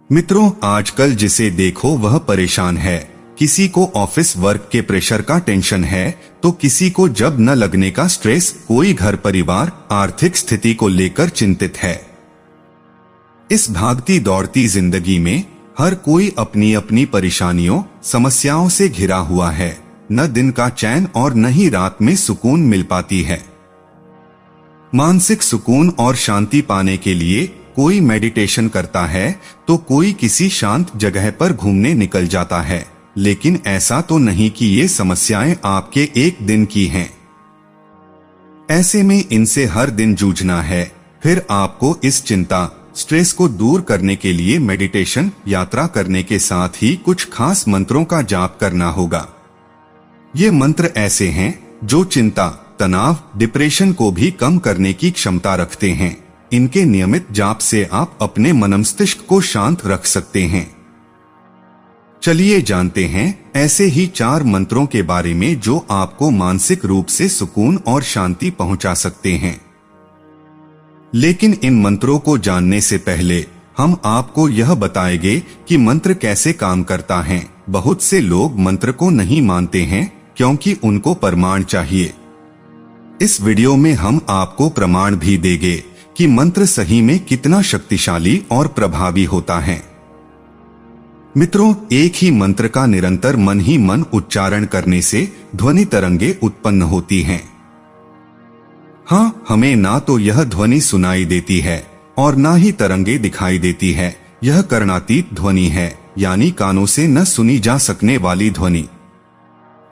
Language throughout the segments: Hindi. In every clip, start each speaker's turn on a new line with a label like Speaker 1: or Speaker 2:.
Speaker 1: मित्रों, आजकल जिसे देखो वह परेशान है। किसी को ऑफिस वर्क के प्रेशर का टेंशन है, तो किसी को जब न लगने का स्ट्रेस, कोई घर परिवार आर्थिक स्थिति को लेकर चिंतित है। इस भागती दौड़ती जिंदगी में हर कोई अपनी अपनी परेशानियों समस्याओं से घिरा हुआ है। न दिन का चैन और न ही रात में सुकून मिल पाती है। मानसिक सुकून और शांति पाने के लिए कोई मेडिटेशन करता है, तो कोई किसी शांत जगह पर घूमने निकल जाता है। लेकिन ऐसा तो नहीं कि ये समस्याएं आपके एक दिन की हैं। ऐसे में इनसे हर दिन जूझना है। फिर आपको इस चिंता स्ट्रेस को दूर करने के लिए मेडिटेशन, यात्रा करने के साथ ही कुछ खास मंत्रों का जाप करना होगा। ये मंत्र ऐसे हैं जो चिंता, तनाव, डिप्रेशन को भी कम करने की क्षमता रखते हैं। इनके नियमित जाप से आप अपने मनमस्तिष्क को शांत रख सकते हैं। चलिए जानते हैं ऐसे ही 4 मंत्रों के बारे में जो आपको मानसिक रूप से सुकून और शांति पहुंचा सकते हैं। लेकिन इन मंत्रों को जानने से पहले हम आपको यह बताएंगे कि मंत्र कैसे काम करता है। बहुत से लोग मंत्र को नहीं मानते हैं क्योंकि उनको प्रमाण चाहिए। इस वीडियो में हम आपको प्रमाण भी देंगे कि मंत्र सही में कितना शक्तिशाली और प्रभावी होता है। मित्रों, एक ही मंत्र का निरंतर मन ही मन उच्चारण करने से ध्वनि तरंगे उत्पन्न होती हैं। हाँ, हमें ना तो यह ध्वनि सुनाई देती है और ना ही तरंगे दिखाई देती है। यह कर्णातीत ध्वनि है, यानी कानों से न सुनी जा सकने वाली ध्वनि।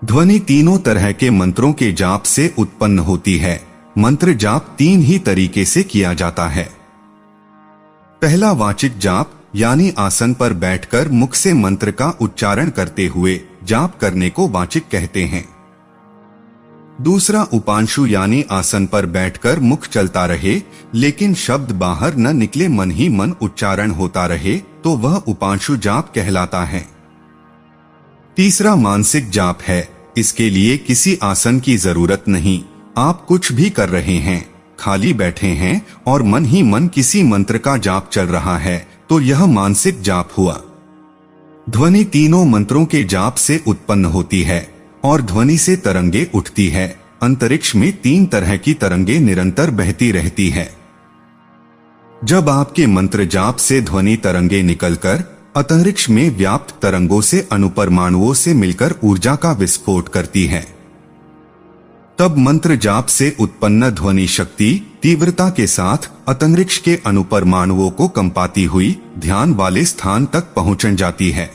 Speaker 1: ध्वनि तीनों तरह के मंत्रों के जाप से उत्पन्न होती है। मंत्र जाप 3 ही तरीके से किया जाता है। पहला वाचिक जाप, यानी आसन पर बैठकर मुख से मंत्र का उच्चारण करते हुए जाप करने को वाचिक कहते हैं। दूसरा उपांशु, यानी आसन पर बैठकर मुख चलता रहे लेकिन शब्द बाहर न निकले, मन ही मन उच्चारण होता रहे, तो वह उपांशु जाप कहलाता है। तीसरा मानसिक जाप है। इसके लिए किसी आसन की जरूरत नहीं। आप कुछ भी कर रहे हैं, खाली बैठे हैं और मन ही मन किसी मंत्र का जाप चल रहा है, तो यह मानसिक जाप हुआ। ध्वनि तीनों मंत्रों के जाप से उत्पन्न होती है और ध्वनि से तरंगे उठती है। अंतरिक्ष में 3 तरह की तरंगे निरंतर बहती रहती है। जब आपके मंत्र जाप से ध्वनि तरंगे निकलकर अंतरिक्ष में व्याप्त तरंगों से अणुपरमाणुओं से मिलकर ऊर्जा का विस्फोट करती है, तब मंत्र जाप से उत्पन्न ध्वनि शक्ति तीव्रता के साथ अंतरिक्ष के अणुपरमाणुओं को कंपाती हुई ध्यान वाले स्थान तक पहुंच जाती है।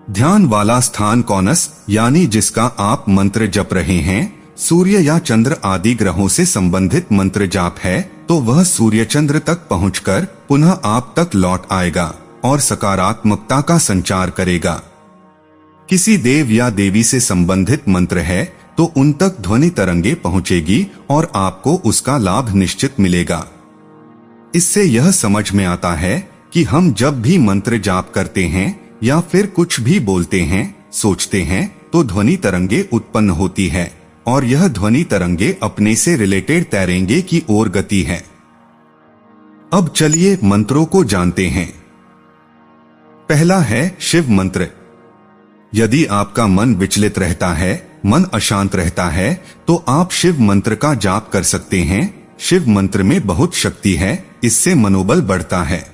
Speaker 1: ध्यान वाला स्थान कौनस, यानी जिसका आप मंत्र जप रहे हैं, सूर्य या चंद्र आदि ग्रहों से संबंधित मंत्र जाप है, तो वह सूर्य चंद्र तक पहुंचकर पुनः आप तक लौट आएगा और सकारात्मकता का संचार करेगा। किसी देव या देवी से संबंधित मंत्र है तो उन तक ध्वनि तरंगे पहुंचेगी और आपको उसका लाभ निश्चित मिलेगा। इससे यह समझ में आता है कि हम जब भी मंत्र जाप करते हैं या फिर कुछ भी बोलते हैं, सोचते हैं, तो ध्वनि तरंगे उत्पन्न होती है और यह ध्वनि तरंगे अपने से रिलेटेड तरंगे की ओर गति है। अब चलिए मंत्रों को जानते हैं। पहला है शिव मंत्र। यदि आपका मन विचलित रहता है, मन अशांत रहता है, तो आप शिव मंत्र का जाप कर सकते हैं। शिव मंत्र में बहुत शक्ति है, इससे मनोबल बढ़ता है।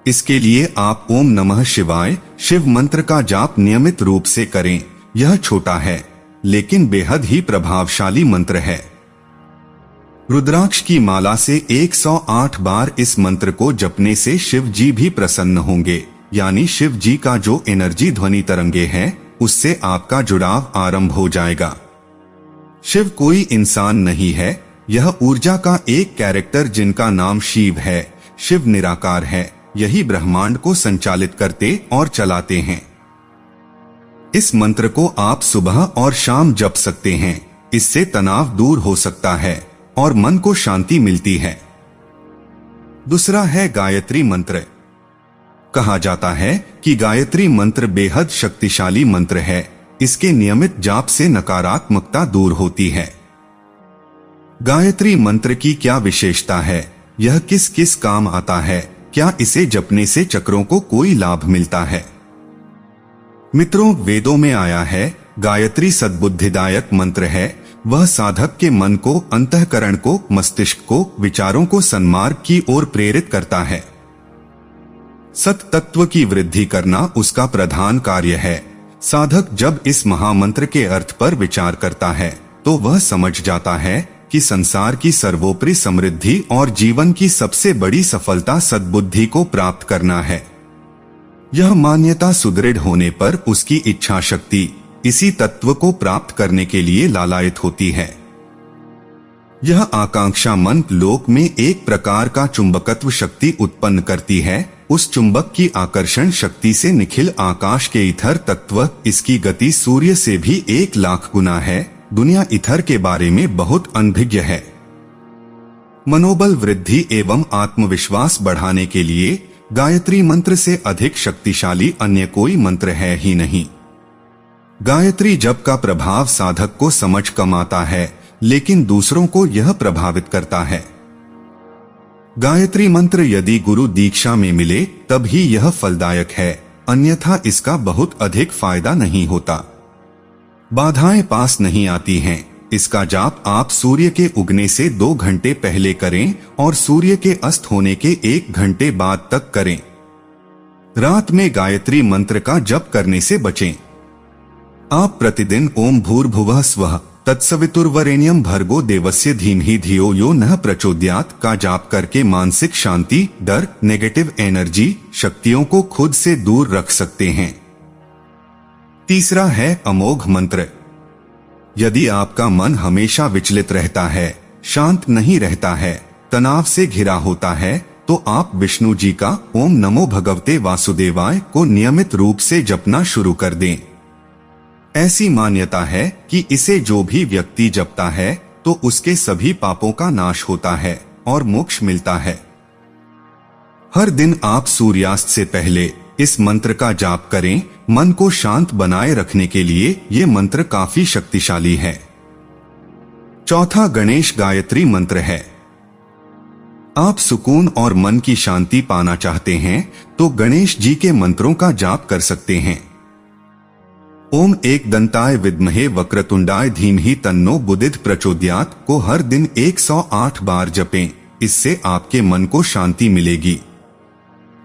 Speaker 1: इसके लिए आप ओम नमः शिवाय शिव मंत्र का जाप नियमित रूप से करें। यह छोटा है लेकिन बेहद ही प्रभावशाली मंत्र है। रुद्राक्ष की माला से 108 बार इस मंत्र को जपने से शिव जी भी प्रसन्न होंगे, यानी शिव जी का जो एनर्जी ध्वनि तरंगे है, उससे आपका जुड़ाव आरंभ हो जाएगा। शिव कोई इंसान नहीं है, यह ऊर्जा का एक कैरेक्टर जिनका नाम शिव है। शिव निराकार है, यही ब्रह्मांड को संचालित करते और चलाते हैं। इस मंत्र को आप सुबह और शाम जप सकते हैं। इससे तनाव दूर हो सकता है और मन को शांति मिलती है। दूसरा है गायत्री मंत्र। कहा जाता है कि गायत्री मंत्र बेहद शक्तिशाली मंत्र है। इसके नियमित जाप से नकारात्मकता दूर होती है। गायत्री मंत्र की क्या विशेषता है, यह किस किस काम आता है, क्या इसे जपने से चक्रों को कोई लाभ मिलता है? मित्रों, वेदों में आया है, गायत्री सद्बुद्धिदायक मंत्र है। वह साधक के मन को, अंतःकरण को, मस्तिष्क को, विचारों को सन्मार्ग की ओर प्रेरित करता है। सत तत्व की वृद्धि करना उसका प्रधान कार्य है। साधक जब इस महामंत्र के अर्थ पर विचार करता है तो वह समझ जाता है कि संसार की सर्वोपरि समृद्धि और जीवन की सबसे बड़ी सफलता सद्बुद्धि को प्राप्त करना है। यह मान्यता सुदृढ़ होने पर उसकी इच्छा शक्ति इसी तत्व को प्राप्त करने के लिए लालायित होती है। यह आकांक्षा मन लोक में एक प्रकार का चुंबकत्व शक्ति उत्पन्न करती है। उस चुंबक की आकर्षण शक्ति से निखिल आकाश के इथर तत्व, इसकी गति सूर्य से भी 1,00,000 गुना है। दुनिया इथर के बारे में बहुत अनभिज्ञ है। मनोबल वृद्धि एवं आत्मविश्वास बढ़ाने के लिए गायत्री मंत्र से अधिक शक्तिशाली अन्य कोई मंत्र है ही नहीं। गायत्री जप का प्रभाव साधक को समझ कम आता है, लेकिन दूसरों को यह प्रभावित करता है। गायत्री मंत्र यदि गुरु दीक्षा में मिले तब ही यह फलदायक है, अन्यथा इसका बहुत अधिक फायदा नहीं होता। बाधाएं पास नहीं आती हैं। इसका जाप आप सूर्य के उगने से 2 घंटे पहले करें और सूर्य के अस्त होने के 1 घंटे बाद तक करें। रात में गायत्री मंत्र का जप करने से बचें। आप प्रतिदिन ओम भूर्भुवः स्वः तत्सवितुर्वरेण्यं भर्गो देवस्य धीमहि धियो यो नः प्रचोदयात् का जाप करके मानसिक शांति, डर, नेगेटिव एनर्जी, शक्तियों को खुद से दूर रख सकते हैं। तीसरा है अमोघ मंत्र। यदि आपका मन हमेशा विचलित रहता है, शांत नहीं रहता है, तनाव से घिरा होता है, तो आप विष्णु जी का ओम नमो भगवते वासुदेवाय को नियमित रूप से जपना शुरू कर दें। ऐसी मान्यता है कि इसे जो भी व्यक्ति जपता है तो उसके सभी पापों का नाश होता है और मोक्ष मिलता है। हर दिन आप सूर्यास्त से पहले इस मंत्र का जाप करें। मन को शांत बनाए रखने के लिए ये मंत्र काफी शक्तिशाली है। चौथा गणेश गायत्री मंत्र है। आप सुकून और मन की शांति पाना चाहते हैं तो गणेश जी के मंत्रों का जाप कर सकते हैं। ओम एक दंताय विद्महे वक्रतुंडाय धीमहि तन्नो बुद्धिः प्रचोदयात् को हर दिन 108 बार जपें। इससे आपके मन को शांति मिलेगी।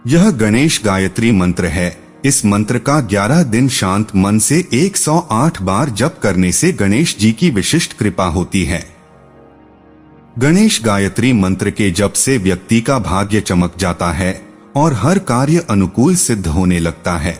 Speaker 1: यह गणेश गायत्री मंत्र है। इस मंत्र का 11 दिन शांत मन से 108 बार जप करने से गणेश जी की विशिष्ट कृपा होती है। गणेश गायत्री मंत्र के जप से व्यक्ति का भाग्य चमक जाता है और हर कार्य अनुकूल सिद्ध होने लगता है।